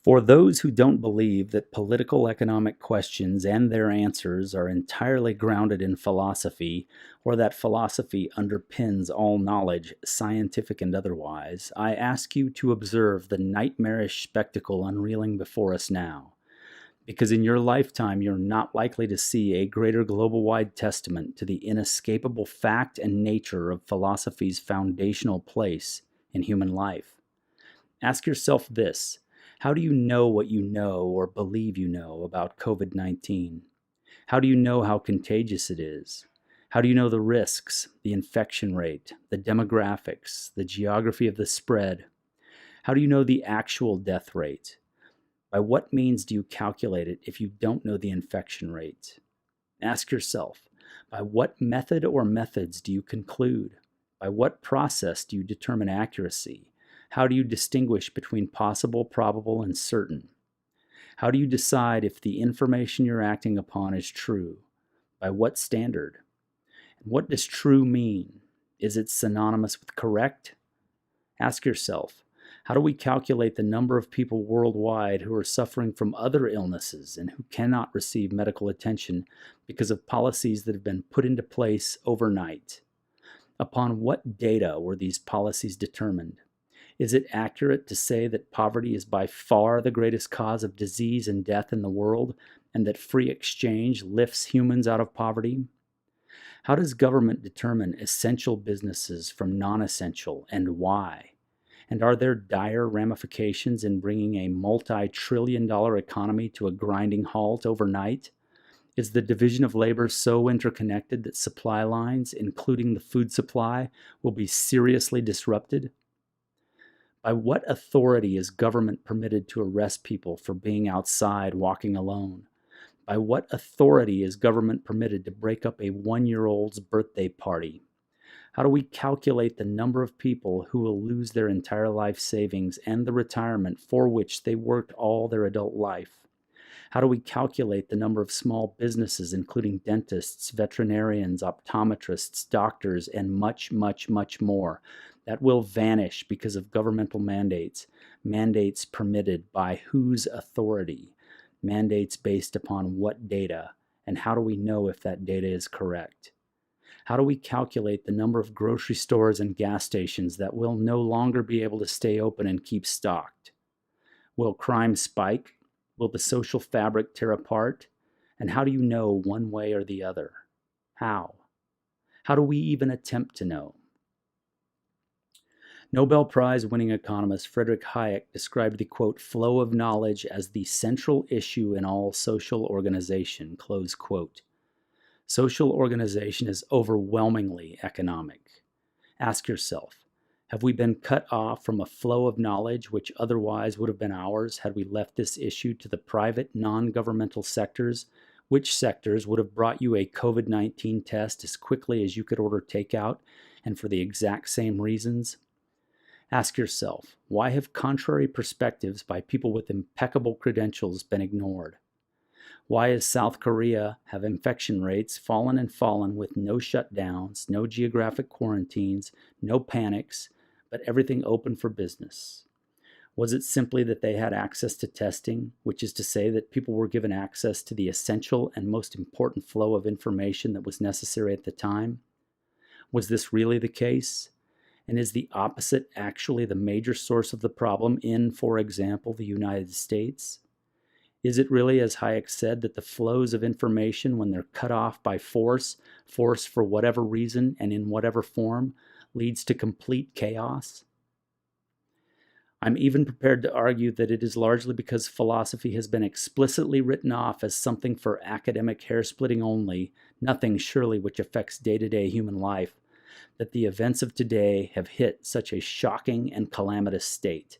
For those who don't believe that political economic questions and their answers are entirely grounded in philosophy, or that philosophy underpins all knowledge, scientific and otherwise, I ask you to observe the nightmarish spectacle unreeling before us now. Because in your lifetime, you're not likely to see a greater global wide testament to the inescapable fact and nature of philosophy's foundational place in human life. Ask yourself this: how do you know what you know or believe you know about COVID 19? How do you know how contagious it is? How do you know the risks, the infection rate, the demographics, the geography of the spread? How do you know the actual death rate? By what means do you calculate it if you don't know the infection rate? Ask yourself, by what method or methods do you conclude? By what process do you determine accuracy? How do you distinguish between possible, probable, and certain? How do you decide if the information you're acting upon is true? By what standard? And what does true mean? Is it synonymous with correct? Ask yourself, how do we calculate the number of people worldwide who are suffering from other illnesses and who cannot receive medical attention because of policies that have been put into place overnight? Upon what data were these policies determined? Is it accurate to say that poverty is by far the greatest cause of disease and death in the world, and that free exchange lifts humans out of poverty? How does government determine essential businesses from non-essential, and why? And are there dire ramifications in bringing a multi-trillion-dollar economy to a grinding halt overnight? Is the division of labor so interconnected that supply lines, including the food supply, will be seriously disrupted? By what authority is government permitted to arrest people for being outside walking alone? By what authority is government permitted to break up a 1-year-old's birthday party? How do we calculate the number of people who will lose their entire life savings and the retirement for which they worked all their adult life? How do we calculate the number of small businesses, including dentists, veterinarians, optometrists, doctors, and much, much, much more, that will vanish because of governmental mandates? Mandates permitted by whose authority? Mandates based upon what data? And how do we know if that data is correct? How do we calculate the number of grocery stores and gas stations that will no longer be able to stay open and keep stocked? Will crime spike? Will the social fabric tear apart? And how do you know one way or the other? How? How do we even attempt to know? Nobel Prize winning economist Friedrich Hayek described the, quote, flow of knowledge as the central issue in all social organization, close quote. Social organization is overwhelmingly economic. Ask yourself, have we been cut off from a flow of knowledge which otherwise would have been ours had we left this issue to the private non-governmental sectors? Which sectors would have brought you a COVID-19 test as quickly as you could order takeout and for the exact same reasons? Ask yourself, why have contrary perspectives by people with impeccable credentials been ignored? Why is South Korea have infection rates fallen and fallen with no shutdowns, no geographic quarantines, no panics, but everything open for business? Was it simply that they had access to testing, which is to say that people were given access to the essential and most important flow of information that was necessary at the time? Was this really the case? And is the opposite actually the major source of the problem in, for example, the United States? Is it really, as Hayek said, that the flows of information, when they're cut off by force for whatever reason and in whatever form, leads to complete chaos? I'm even prepared to argue that it is largely because philosophy has been explicitly written off as something for academic hair-splitting only, nothing surely which affects day-to-day human life, that the events of today have hit such a shocking and calamitous state.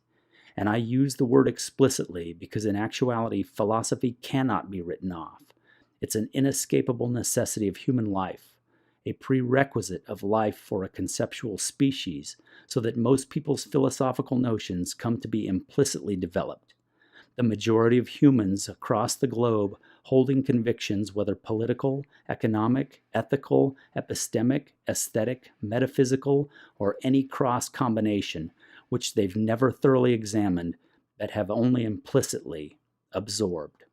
And I use the word explicitly because in actuality, philosophy cannot be written off. It's an inescapable necessity of human life, a prerequisite of life for a conceptual species, so that most people's philosophical notions come to be implicitly developed. The majority of humans across the globe holding convictions, whether political, economic, ethical, epistemic, aesthetic, metaphysical, or any cross combination, which they've never thoroughly examined, but have only implicitly absorbed.